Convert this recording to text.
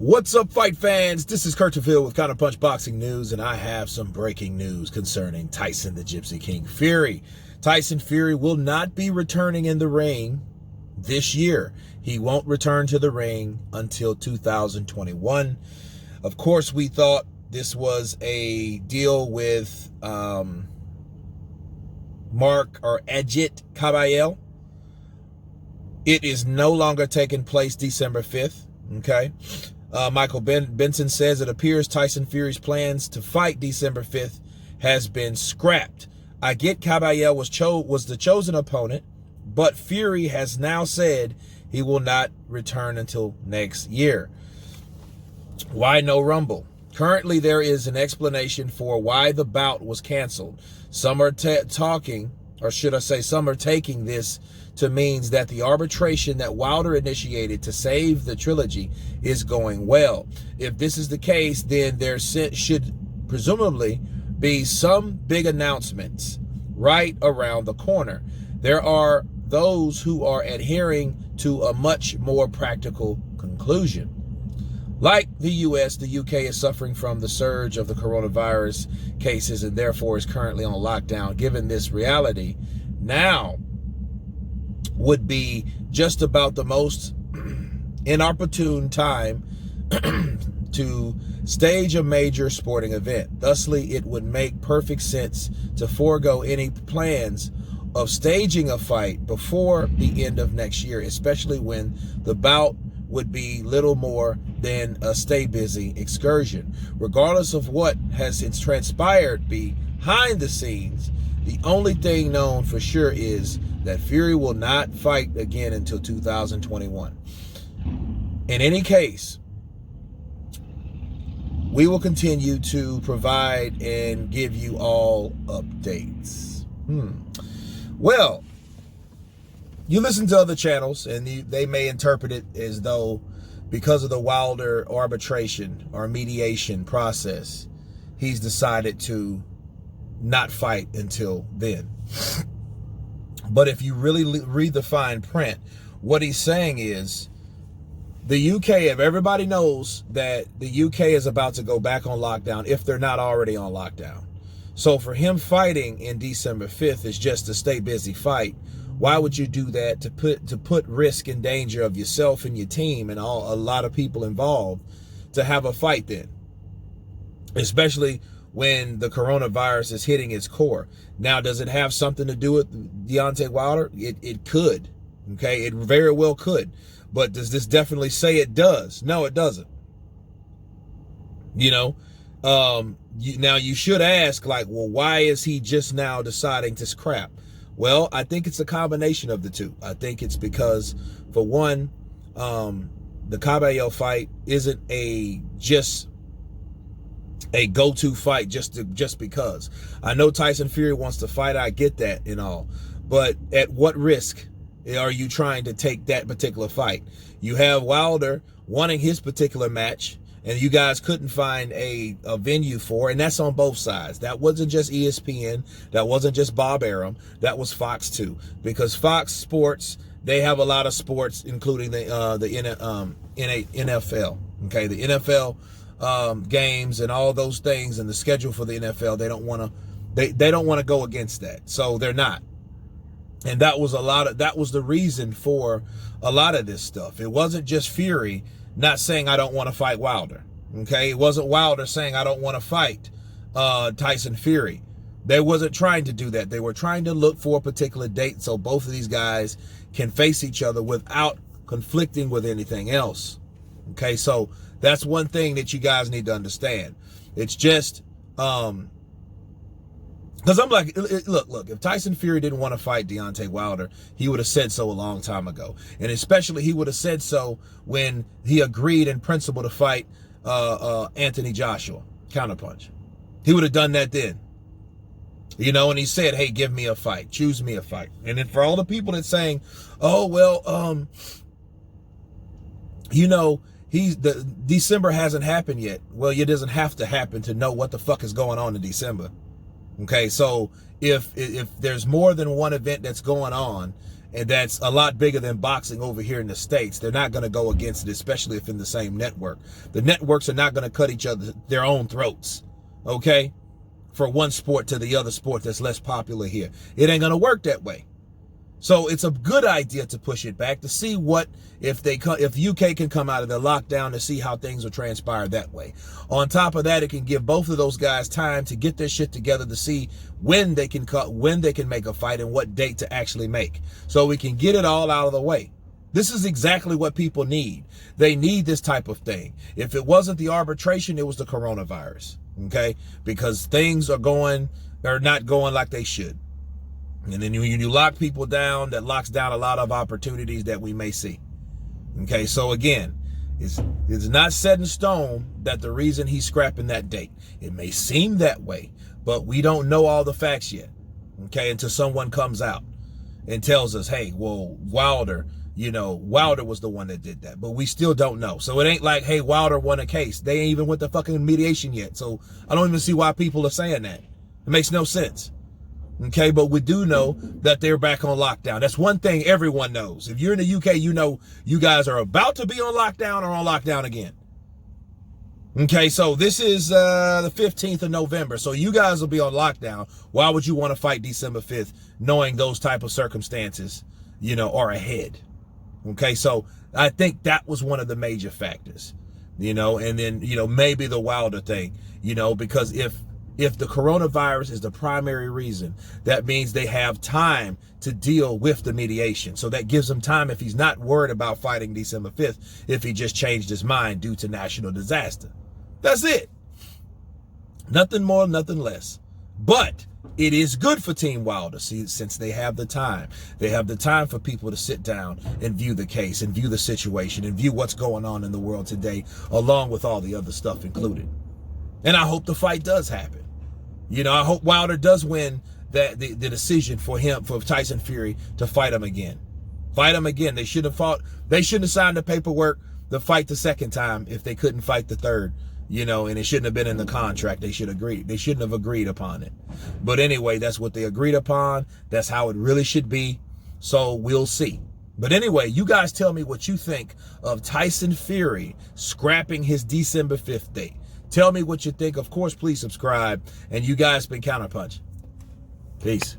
What's up, fight fans? This is Kurt Taville with Counterpunch Boxing News, and I have some breaking news concerning Tyson the Gypsy King Fury. Tyson Fury will not be returning in the ring this year. He won't return to the ring until 2021. Of course, we thought this was a deal with Ajit Caballel. It is no longer taking place December 5th, okay? Michael Benson says it appears Tyson Fury's plans to fight December 5th has been scrapped. Ajit Caballel was the chosen opponent, but Fury has now said he will not return until next year. Why no Rumble? Currently, there is an explanation for why the bout was canceled. Some are talking, or should I say, some are taking this to means that the arbitration that Wilder initiated to save the trilogy is going well. If this is the case, then there should presumably be some big announcements right around the corner. There are those who are adhering to a much more practical conclusion. Like the US, the UK is suffering from the surge of the coronavirus cases and therefore is currently on lockdown. Given this reality, now would be just about the most inopportune time to stage a major sporting event. Thusly, it would make perfect sense to forego any plans of staging a fight before the end of next year, especially when the bout would be little more than a stay busy excursion. Regardless of what has transpired behind the scenes, the only thing known for sure is that Fury will not fight again until 2021. In any case, we will continue to provide and give you all updates. Well, you listen to other channels and they may interpret it as though because of the Wilder arbitration or mediation process, he's decided to not fight until then. But if you really read the fine print, what he's saying is the UK, if everybody knows that the UK is about to go back on lockdown, if they're not already on lockdown. So for him fighting in December 5th is just a stay busy fight. Why would you do that to put risk and danger of yourself and your team and a lot of people involved to have a fight then? Especially when the coronavirus is hitting its core. Now, does it have something to do with Deontay Wilder? It could, okay? It very well could. But does this definitely say it does? No, it doesn't. You know, now you should ask, like, well, why is he just now deciding to scrap? Well, I think it's a combination of the two. I think it's because, for one, the Caballel fight isn't just a go-to fight just because. I know Tyson Fury wants to fight, I get that and all, but at what risk are you trying to take that particular fight? You have Wilder wanting his particular match, and you guys couldn't find a venue for, and that's on both sides. That wasn't just ESPN, that wasn't just Bob Arum, that was Fox too, because Fox Sports, they have a lot of sports, including the NFL. Okay, the NFL games and all those things, and the schedule for the NFL, they don't want to go against that, so they're not. And that was the reason for a lot of this stuff. It wasn't just Fury not saying I don't want to fight Wilder. Okay, it wasn't Wilder saying I don't want to fight Tyson Fury. They wasn't trying to do that. They were trying to look for a particular date so both of these guys can face each other without conflicting with anything else. Okay, so that's one thing that you guys need to understand. It's just, because I'm like, look, if Tyson Fury didn't want to fight Deontay Wilder, he would have said so a long time ago. And especially he would have said so when he agreed in principle to fight Anthony Joshua, Counterpunch. He would have done that then. You know, and he said, hey, give me a fight, choose me a fight. And then for all the people that's saying, oh, well, you know, December hasn't happened yet. Well, it doesn't have to happen to know what the fuck is going on in December. Okay, so if there's more than one event that's going on, And that's a lot bigger than boxing over here in the States. They're not going to go against it, especially if in the same network. The networks are not going to cut each other their own throats, okay? For one sport to the other sport that's less popular here. It ain't going to work that way. So it's a good idea to push it back to see what, if UK can come out of the lockdown, to see how things will transpire that way. On top of that, it can give both of those guys time to get their shit together to see when they can make a fight and what date to actually make. So we can get it all out of the way. This is exactly what people need. They need this type of thing. If it wasn't the arbitration, it was the coronavirus, okay? Because things are not going like they should. And then when you lock people down, that locks down a lot of opportunities that we may see. Okay, so again, it's not set in stone that the reason he's scrapping that date. It may seem that way, but we don't know all the facts yet. Okay, until someone comes out and tells us, hey, well, Wilder was the one that did that. But we still don't know. So it ain't like, hey, Wilder won a case. They ain't even went to fucking mediation yet. So I don't even see why people are saying that. It makes no sense. Okay, but we do know that they're back on lockdown. That's one thing everyone knows. If you're in the UK, you know you guys are about to be on lockdown or on lockdown again. Okay, so this is the 15th of November. So you guys will be on lockdown. Why would you want to fight December 5th knowing those type of circumstances, are ahead? Okay, so I think that was one of the major factors, and then, maybe the Wilder thing, because if the coronavirus is the primary reason, that means they have time to deal with the mediation. So that gives him time if he's not worried about fighting December 5th, if he just changed his mind due to national disaster. That's it. Nothing more, nothing less. But it is good for Team Wilder, since they have the time. They have the time for people to sit down and view the case and view the situation and view what's going on in the world today, along with all the other stuff included. And I hope the fight does happen. I hope Wilder does win the decision for Tyson Fury to fight him again. Fight him again. They shouldn't have signed the paperwork to fight the second time if they couldn't fight the third, and it shouldn't have been in the contract. They shouldn't have agreed upon it. But anyway, that's what they agreed upon. That's how it really should be. So we'll see. But anyway, you guys tell me what you think of Tyson Fury scrapping his December 5th date. Tell me what you think. Of course, please subscribe. And you guys been Counterpunch. Peace.